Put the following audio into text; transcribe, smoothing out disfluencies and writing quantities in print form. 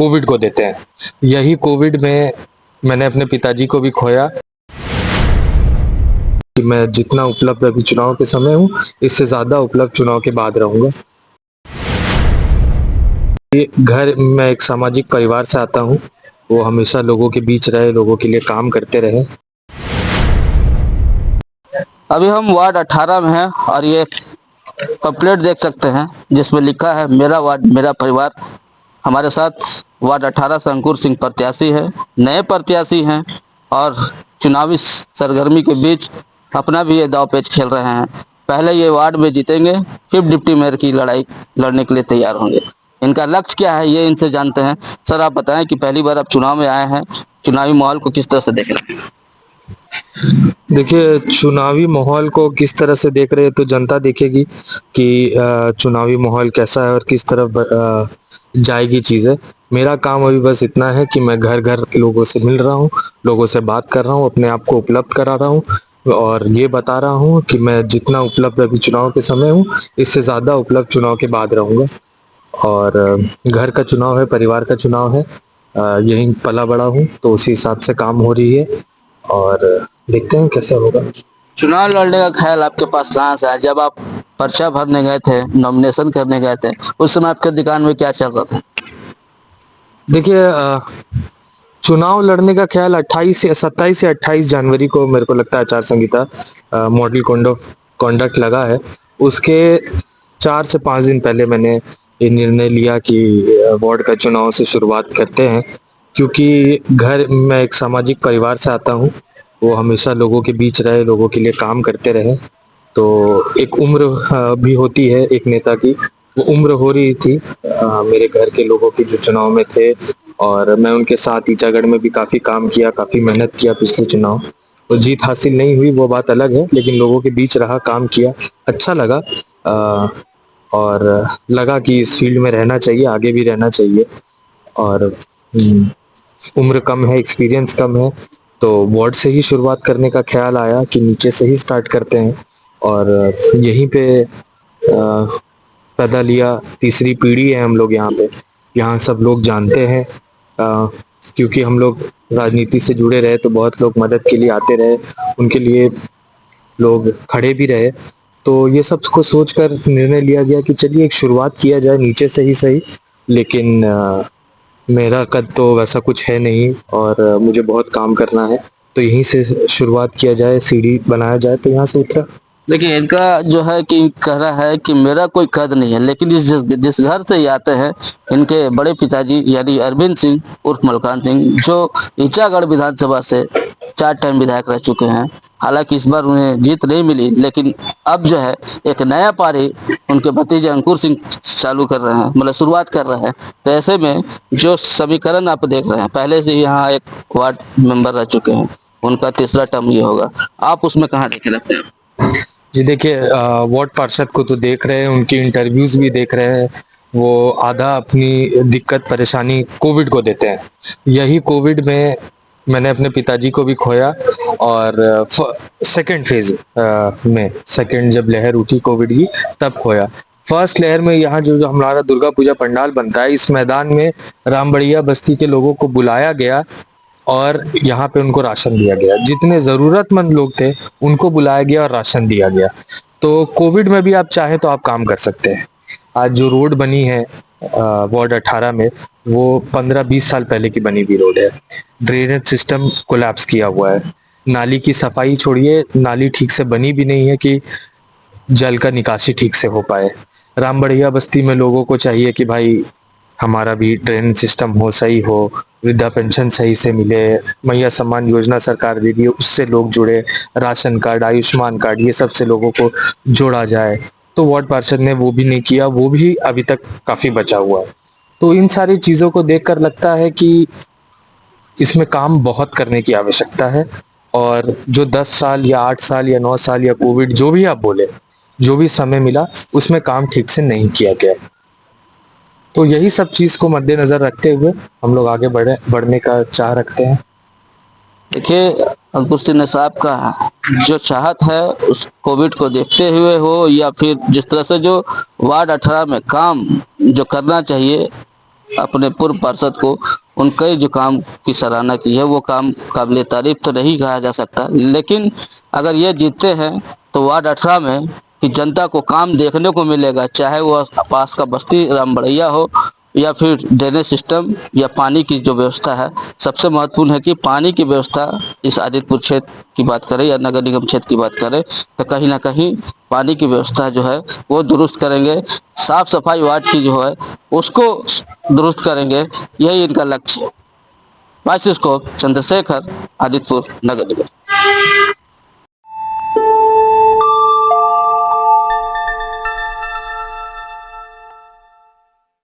Covid को देते हैं। यही कोविड में मैंने अपने पिताजी को भी खोया कि मैं जितना उपलब्ध अभी चुनाव के समय हूँ, इससे ज़्यादा उपलब्ध चुनाव के बाद रहूँगा। ये घर मैं एक सामाजिक परिवार से आता हूँ, वो हमेशा लोगों के बीच रहे, लोगों के लिए काम करते रहे। अभी हम वार्ड 18 में हैं और ये पम्पलेट देख सकते हैं जिसमें लिखा है मेरा वार्ड मेरा परिवार। हमारे साथ वार्ड 18 से अंकुर सिंह प्रत्याशी है, नए प्रत्याशी हैं और चुनावी सरगर्मी के बीच अपना भी ये दांव पेच खेल रहे हैं। पहले ये वार्ड में जीतेंगे, फिर डिप्टी मेयर की लड़ाई लड़ने के लिए तैयार होंगे। इनका लक्ष्य क्या है ये इनसे जानते हैं। सर, आप बताएं कि पहली बार आप चुनाव में आए हैं, चुनावी माहौल को किस तरह से देख रहे हैं? देखिए, चुनावी माहौल को किस तरह से देख रहे हैं तो जनता देखेगी कि चुनावी माहौल कैसा है और किस तरफ जाएगी चीज़ें। मेरा काम अभी बस इतना है कि मैं घर घर लोगों से मिल रहा हूँ, लोगों से बात कर रहा हूँ, अपने आप को उपलब्ध करा रहा हूँ और ये बता रहा हूँ कि मैं जितना उपलब्ध अभी चुनाव के समय हूँ, इससे ज़्यादा उपलब्ध चुनाव के बाद रहूँगा। और घर का चुनाव है, परिवार का चुनाव है, यहीं पला बड़ा हूँ तो उसी हिसाब से काम हो रही है और देखते हैं कैसा होगा। चुनाव लड़ने का ख्याल आपके पास कहाँ से आया? जब आप पर्चा भरने गए थे, नॉमिनेशन करने गए थे, उस समय आपके दिमाग में क्या चल रहा था? देखिए, चुनाव लड़ने का ख्याल 27 से 28 जनवरी को मेरे को लगता है आचार संहिता मॉडल कॉन्डक्ट लगा है। उसके 4 से 5 दिन पहले मैंने ये निर्णय लिया कि वार्ड का चुनाव से शुरुआत करते हैं, क्योंकि घर मैं एक सामाजिक परिवार से आता हूँ, वो हमेशा लोगों के बीच रहे, लोगों के लिए काम करते रहे। तो एक उम्र भी होती है एक नेता की, वो उम्र हो रही थी मेरे घर के लोगों की जो चुनाव में थे और मैं उनके साथ ईचागढ़ में भी काफ़ी काम किया, काफ़ी मेहनत किया पिछले चुनाव। तो जीत हासिल नहीं हुई वो बात अलग है, लेकिन लोगों के बीच रहा, काम किया, अच्छा लगा और लगा कि इस फील्ड में रहना चाहिए, आगे भी रहना चाहिए। और उम्र कम है, एक्सपीरियंस कम है, तो वार्ड से ही शुरुआत करने का ख्याल आया कि नीचे से ही स्टार्ट करते हैं और यहीं पे पैदा लिया। तीसरी पीढ़ी है हम लोग यहाँ पे, यहाँ सब लोग जानते हैं क्योंकि हम लोग राजनीति से जुड़े रहे तो बहुत लोग मदद के लिए आते रहे, उनके लिए लोग खड़े भी रहे। तो ये सब को सोचकर निर्णय लिया गया कि चलिए एक शुरुआत किया जाए नीचे से ही सही। लेकिन मेरा कद तो वैसा कुछ है नहीं और मुझे बहुत काम करना है, तो यहीं से शुरुआत किया जाए, सीढ़ी बनाया जाए, तो यहाँ से उतरा। देखिए, इनका जो है कि कह रहा है कि मेरा कोई कद नहीं है, लेकिन जिस घर से ये आते हैं, इनके बड़े पिताजी यानी अरविंद सिंह उर्फ मलकान सिंह, जो ईचागढ़ विधानसभा से 4 टाइम विधायक रह चुके हैं। हालांकि इस बार उन्हें जीत नहीं मिली, लेकिन अब जो है एक नया पारी उनके भतीजे अंकुर सिंह चालू कर रहे हैं, मतलब शुरुआत कर रहे हैं। तो ऐसे में जो समीकरण आप देख रहे हैं, पहले से यहाँ एक वार्ड मेंबर रह चुके हैं, उनका तीसरा टर्म ये होगा। आप उसमें कहाँ देख रहे हैं अपने आप? जी देखिए, वार्ड पार्षद को तो देख रहे हैं, उनकी इंटरव्यूज भी देख रहे हैं। वो आधा अपनी दिक्कत परेशानी कोविड को देते हैं। यही कोविड में मैंने अपने पिताजी को भी खोया और सेकंड फेज में, सेकंड जब लहर उठी कोविड की तब खोया। फर्स्ट लहर में यहाँ जो जो हमारा दुर्गा पूजा पंडाल बनता है, इस मैदान में रामबड़िया बस्ती के लोगों को बुलाया गया और यहाँ पे उनको राशन दिया गया। जितने ज़रूरतमंद लोग थे उनको बुलाया गया और राशन दिया गया। तो कोविड में भी आप चाहें तो आप काम कर सकते हैं। आज जो रोड बनी है वार्ड 18 में, वो 15-20 साल पहले की बनी हुई रोड है। ड्रेनेज सिस्टम कोलैप्स किया हुआ है, नाली की सफाई छोड़िए, नाली ठीक से बनी भी नहीं है कि जल का निकासी ठीक से हो पाए। रामबढ़िया बस्ती में लोगों को चाहिए कि भाई हमारा भी ड्रेनेज सिस्टम हो, सही हो, वृद्धा पेंशन सही से मिले, मैया सम्मान योजना सरकार दे रही है उससे लोग जुड़े, राशन कार्ड, आयुष्मान कार्ड, ये सब से लोगों को जोड़ा जाए। तो वार्ड पार्षद ने वो भी नहीं किया, वो भी अभी तक काफी बचा हुआ है। तो इन सारी चीजों को देखकर लगता है कि इसमें काम बहुत करने की आवश्यकता है और जो 10 साल या 8 साल या 9 साल या कोविड जो भी आप बोले, जो भी समय मिला उसमें काम ठीक से नहीं किया गया। तो यही सब चीज को मद्देनजर रखते हुए हम लोग आगे बढ़ने का चाह रखते हैं। देखिए, अंकुर सिंह ने साहब का जो चाहत है उस कोविड को देखते हुए हो या फिर जिस तरह से जो वार्ड 18 में काम जो करना चाहिए अपने पूर्व पार्षद को उनके जो काम की सराहना की है वो काम काबिल तारीफ तो नहीं कहा जा सकता, लेकिन अगर ये जीतते हैं तो वार्ड 18 में कि जनता को काम देखने को मिलेगा, चाहे वो पास का बस्ती रामबड़ैया हो या फिर ड्रेनेज सिस्टम या पानी की जो व्यवस्था है। सबसे महत्वपूर्ण है कि पानी की व्यवस्था इस आदितपुर क्षेत्र की बात करें या नगर निगम क्षेत्र की बात करें तो कहीं ना कहीं पानी की व्यवस्था जो है वो दुरुस्त करेंगे, साफ सफाई वार्ड की जो है उसको दुरुस्त करेंगे, यही इनका लक्ष्य है। बाइसिस्कोप चंद्रशेखर, आदितपुर नगर निगम।